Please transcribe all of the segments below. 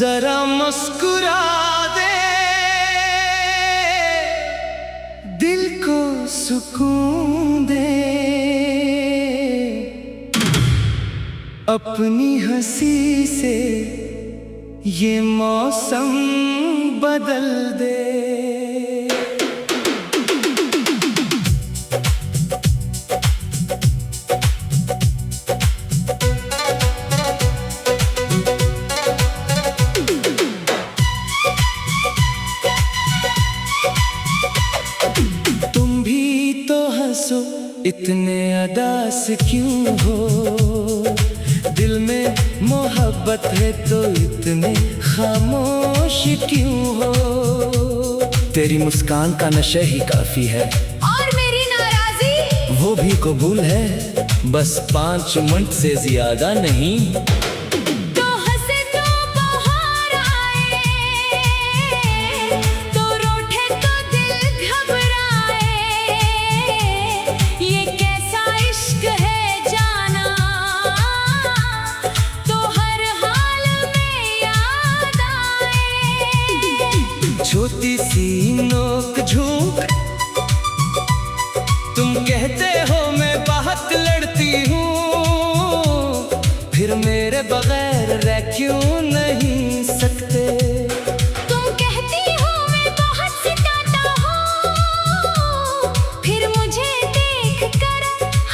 जरा मुस्कुरा दे, दिल को सुकून दे, अपनी हंसी से ये मौसम बदल दे। तुम भी तो हंसो, इतने अदास क्यों हो? दिल में मोहब्बत है तो इतने खामोश क्यों हो? तेरी मुस्कान का नशा ही काफी है, और मेरी नाराजी वो भी कबूल है, बस 5 मिनट से ज्यादा नहीं। तो हंसे तो बाहर आए, तो रूठे तो दिल घबराए। ये कैसा इश्क है जाना, तो हर हाल में याद आए। छोटी सी नोक झोंक, तुम कहते हो मैं बहुत लड़ती हूँ, फिर मेरे बगैर रह क्यों नहीं सकते? तुम कहती हो मैं बहुत सिताता हूँ, फिर मुझे देख कर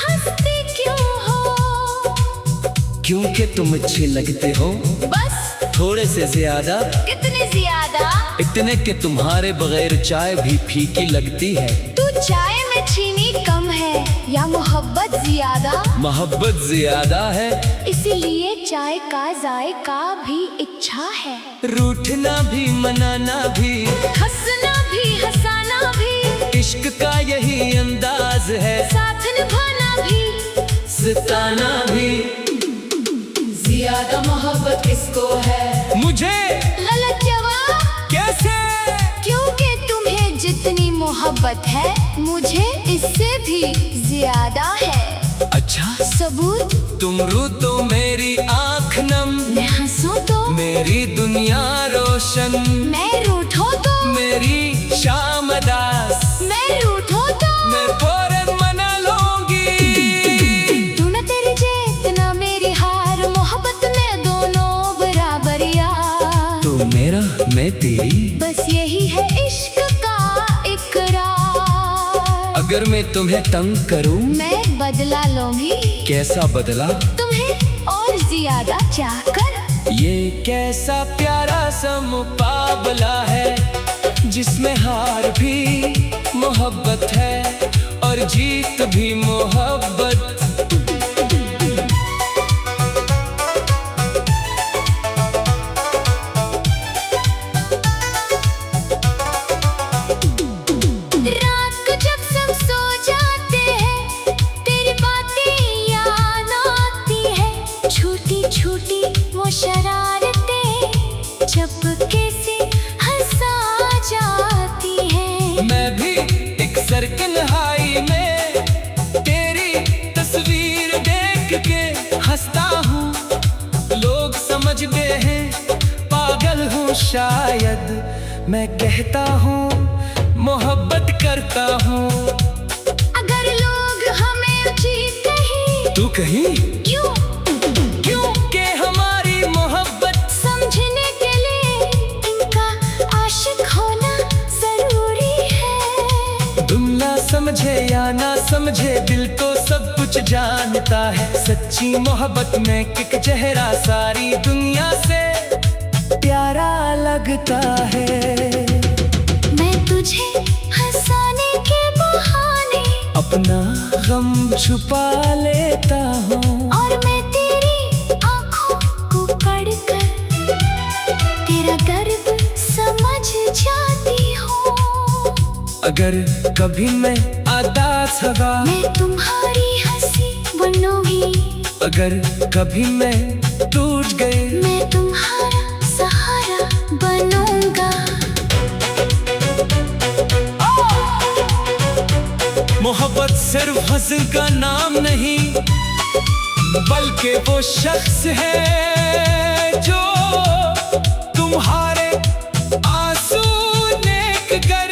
हंसती क्यों हो? क्योंकि तुम अच्छे लगते हो, बस थोड़े से ज्यादा, कितने ज्यादा? इतने कि तुम्हारे बगैर चाय भी फीकी लगती है। तू चाय में चीनी कम है या मोहब्बत ज्यादा? मोहब्बत ज्यादा है, इसीलिए चाय का जायका भी इच्छा है। रूठना भी मनाना भी, हंसना भी हंसाना भी, इश्क का यही अंदाज है, साथ निभाना भी सताना भी। ज्यादा मोहब्बत किसको है? मुझे। गलत जवाब। कैसे? क्योंकि तुम्हें जितनी मोहब्बत है मुझे इससे भी ज्यादा है। अच्छा सबूत? तुम रू तो मेरी आँख नम, मैं हंसूं तो मेरी दुनिया रोशन, मैं रूठो तो मेरी शाम दास, मैं रूठो तो मैं फौरन मना लूंगी। तू न तेरी जीत न मेरी हार, मोहब्बत में दोनों बराबर यार। तू मेरा मैं तेरी, बस यही है इश्क का इकरार। अगर मैं तुम्हें तंग करूं, मैं बदला लूंगी। कैसा बदला? तुम्हें और ज्यादा चाहकर। ये कैसा प्यारा सा मुकाबला है, जिसमें हार भी मोहब्बत है और जीत भी मोहब्बत। रात को जब सब सो जाते हैं, तेरी बातें याद आती है। छोटी छोटी वो शरारतें चुपके से हंसा जाती है। मैं भी एक सर्कल हाई में तेरी तस्वीर देख के हंसता हूँ, लोग समझते हैं पागल हूँ शायद। मैं कहता हूँ मोहब्बत करता हूँ। अगर लोग हमें अजीब कहें, तू कहीं क्यों? क्योंकि हमारी मोहब्बत समझने के लिए इनका आशिक होना जरूरी है। तुम ना समझे या ना समझे, दिल तो सब कुछ जानता है। सच्ची मोहब्बत में किक चेहरा सारी दुनिया से प्यारा लगता है। मैं तुझे हंसाने के बहाने अपना गम छुपा लेता हूँ, और मैं तेरी आँखों को पढ़कर तेरा दर्द समझ जाती हूँ। अगर कभी मैं उदास होगा, मैं तुम्हारी हंसी बनूंगी। अगर कभी मैं टूट गई, मैं तुम्हारा सहारा बनूंगा। मोहब्बत सिर्फ हंसी का नाम नहीं, बल्कि वो शख्स है जो तुम्हारे आंसू नेक कर।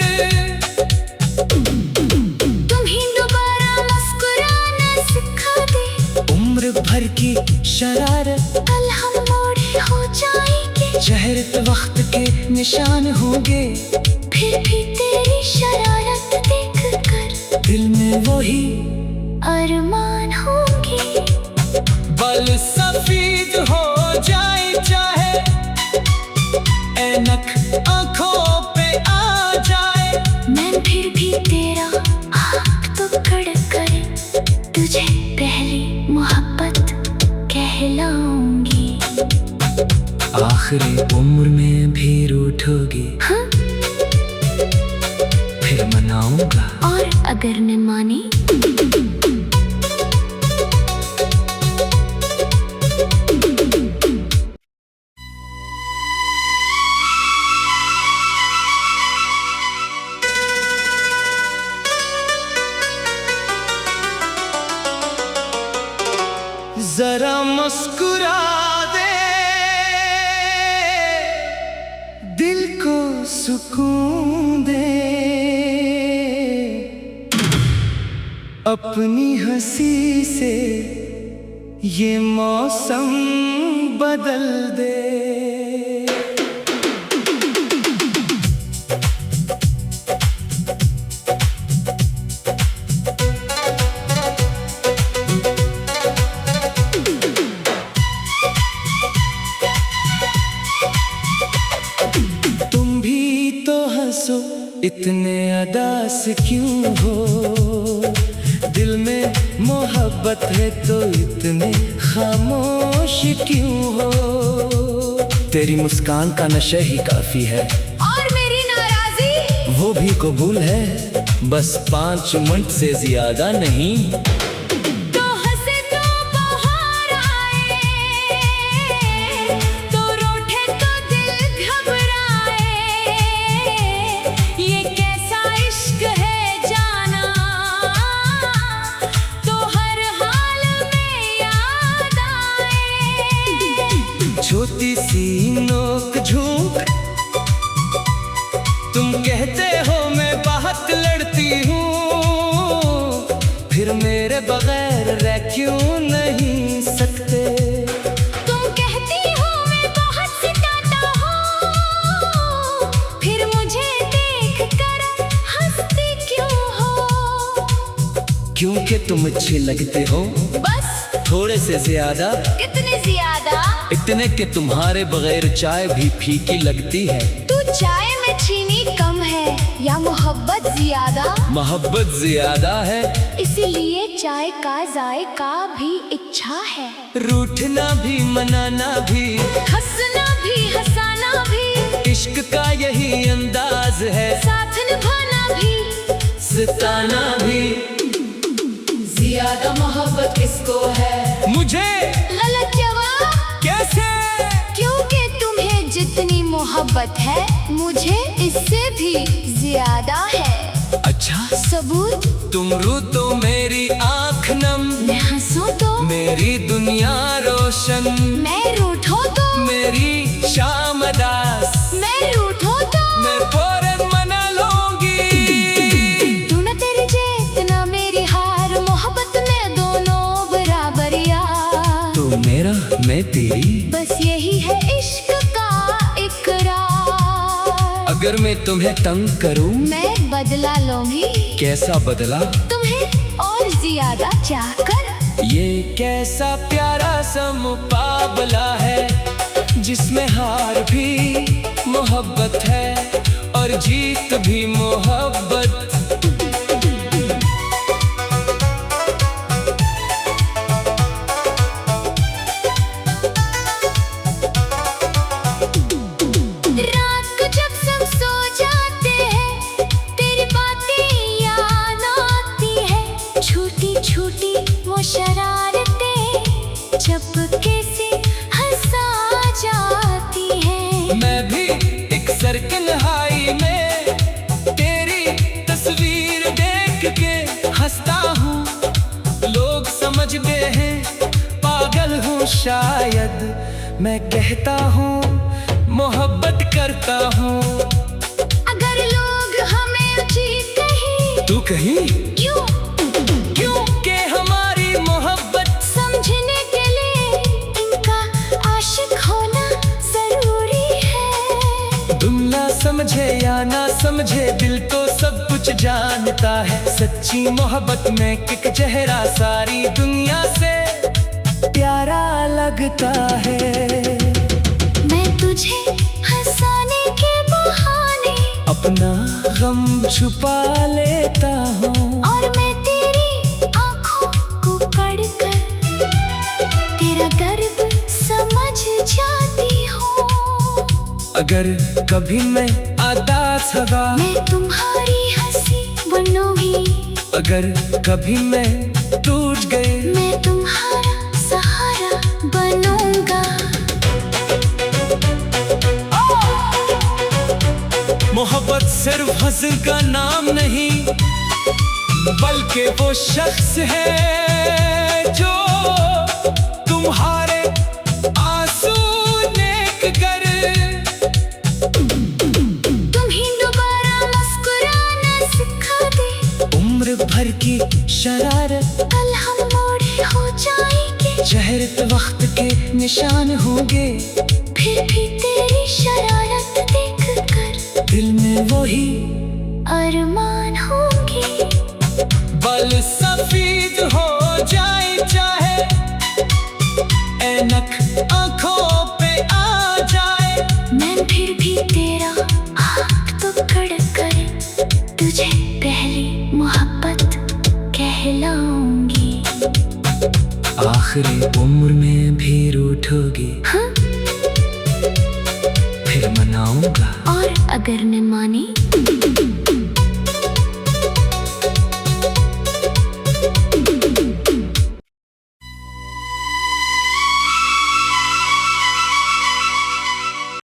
तुम ही दोबारा मुस्कुराना सिखा दे। उम्र भर की शरारत कल हम बूढ़े हो जाएंगे। चेहरे वक्त के निशान होंगे। फिर भी तेरी शरारत देख कर दिल में वही अरमान होंगे। बल सफेद हो जाए चाहे ऐनक आंखों पे आ जाए। मैं फिर भी तेरा हाथ पकड़ कर तुझे पहली मोहब्बत कहलाऊंगी। आखिरी उम्र में भी रूठोगी। हाँ? फिर मनाऊंगा। और अगर न मानी जरा मुस्कुरा दे, दिल को सुकून दे। अपनी हंसी से ये मौसम बदल दे। तुम भी तो हंसो, इतने अदास क्यों हो? दिल में मोहब्बत है तो इतने खामोश क्यों हो? तेरी मुस्कान का नशा ही काफी है। और मेरी नाराजी वो भी कबूल है, बस 5 मिनट से ज्यादा नहीं। तो हंसे तो बाहर आए, तो रूठे तो दिल घबराए। ये कैसा इश्क है जाना, तो हर हाल में याद आए। छोटी सी नोक झोंक, तुम कहते हो मैं बहुत लड़ती हूँ। फिर मेरे बगैर रह क्यों नहीं सकते? तुम कहती हो मैं बहुत सिताता हूँ। फिर मुझे देख कर हंसती क्यों हो? क्योंकि तुम अच्छे लगते हो, बस थोड़े से ज्यादा। कितने ज्यादा? इतने कि तुम्हारे बगैर चाय भी फीकी लगती है। तू चाय में चीनी कम है या मोहब्बत ज्यादा? मोहब्बत ज्यादा है, इसीलिए चाय का जायका भी इच्छा है। रूठना भी मनाना भी, हंसना भी हंसाना भी, इश्क का यही अंदाज है। साथ निभाना भी सताना भी। ज्यादा मोहब्बत किसको है? मुझे। गलत जवाब। कैसे? क्योंकि तुम्हें जितनी मोहब्बत है मुझे इससे भी ज्यादा है। अच्छा सबूत? तुम रू तो मेरी आँख नम, मैं हंसूं तो मेरी दुनिया रोशन। मैं रूठो तो मेरी शाम दास, मैं रूठो तो मैं फौरन मना लूंगी। तू न तेरी जीत न मेरी हार, मोहब्बत में दोनों बराबर यार। तू मेरा मैं तेरी, बस यही है इश्क का इकरार। अगर मैं तुम्हें तंग करूं, मैं बदला लूंगी। कैसा बदला? तुम्हें और ज्यादा चाहकर। ये कैसा प्यारा सा मुकाबला है, जिसमें हार भी मोहब्बत है और जीत भी मोहब्बत। रात को जब सब सो जाते हैं, तेरी बातें याद आती है। छोटी छोटी वो शरारतें चुपके से हंसा जाती है। मैं भी एक सर्कल हाई में तेरी तस्वीर देख के हंसता हूँ। लोग समझते हैं पागल हूँ शायद, मैं कहता हूँ मोहब्बत करता हूँ। अगर लोग हमें अजीब कहें, तू कहीं क्यों? क्योंकि हमारी मोहब्बत समझने के लिए इनका आशिक होना जरूरी है। दुनिया समझे या ना समझे, दिल तो सब कुछ जानता है। सच्ची मोहब्बत में एक चेहरा सारी दुनिया से प्यारा लगता है। मैं तुझे हंसाने के बहाने अपना गम छुपा लेता हूँ, और मैं तेरी आंखों को पढ़कर तेरा दर्द समझ जाती हूँ। अगर कभी मैं उदास होगा, मैं तुम्हारी हंसी बनूंगी। अगर कभी मैं टूट गई, मैं तुम्हारा सहारा बनूंगा। मोहब्बत सिर्फ हज़न का नाम नहीं, बल्कि वो शख्स है जो तुम्हारे आंसू नेक कर। तुम ही दोबारा मुस्कुराना सिखा दे। उम्र भर की शरारत कल हम मोड़े हो जाएंगे, चेहरे वक्त के निशान होंगे। फिर भी तेरी शरारत देख कर दिल में वही अरमान होंगे। बल सफेद हो जाए चाहे ऐनक आंखों पे आ जाए, मैं फिर भी तेरा हाथ पकड़ कर तुझे पहली मोहब्बत कहलाऊंगी। आखिरी उम्र में भी रूठोगी, हाँ? फिर मनाऊंगा। और अगर न माने